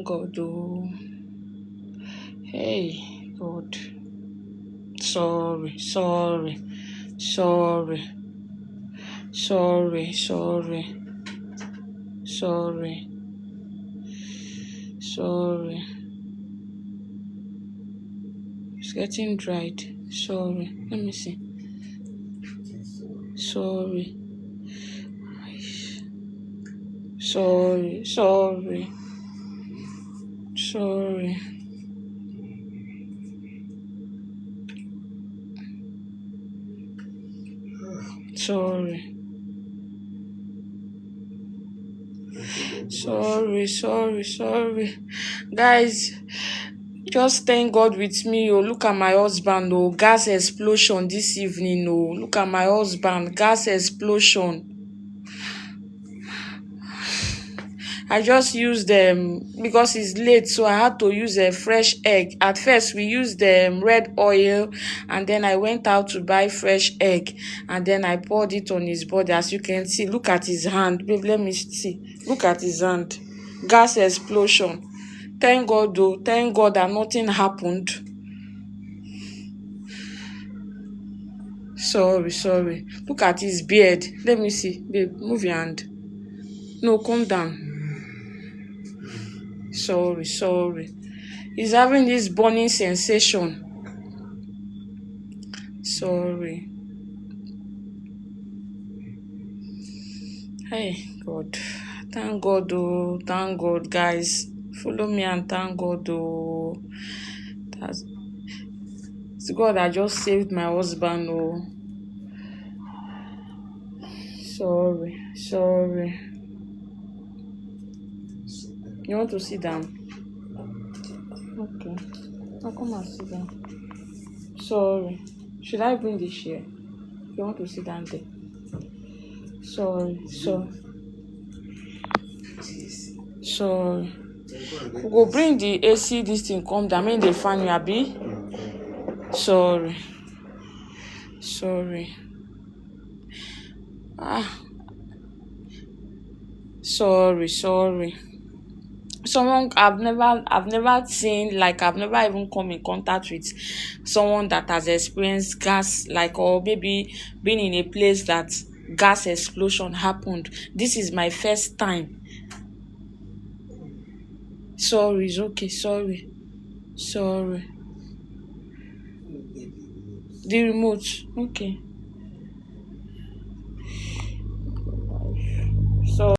God, oh. Hey, God. Sorry, sorry, sorry, sorry, sorry, sorry, sorry. It's getting dried. Sorry. Let me see. Sorry. Sorry, sorry, sorry. Sorry. Sorry. Guys, just thank God with me. Oh, look at my husband. Oh, gas explosion this evening. Oh, look at my husband. Gas explosion. I just used because it's late, so I had to use a fresh egg. At first, we used red oil, and then I went out to buy fresh egg, and then I poured it on his body. As you can see, look at his hand. Babe, let me see. Look at his hand. Gas explosion. Thank God, though. Thank God that nothing happened. Sorry. Look at his beard. Let me see. Babe, move your hand. No, calm down. Sorry. He's having this burning sensation. Sorry. Hey, God. Thank God, oh. Thank God, guys. Follow me and thank God, oh. It's God that just saved my husband, oh. Sorry. You want to sit down? Okay. I'll come and sit down. Sorry. Should I bring the chair? You want to sit down there? Sorry. We go bring the AC, this thing come down. I mean the fan you abi. Sorry. Sorry. Someone I've never seen, like I've never even come in contact with someone that has experienced gas, like, or maybe been in a place that gas explosion happened. This is my first time. Sorry, it's okay. Sorry. The remote. Okay.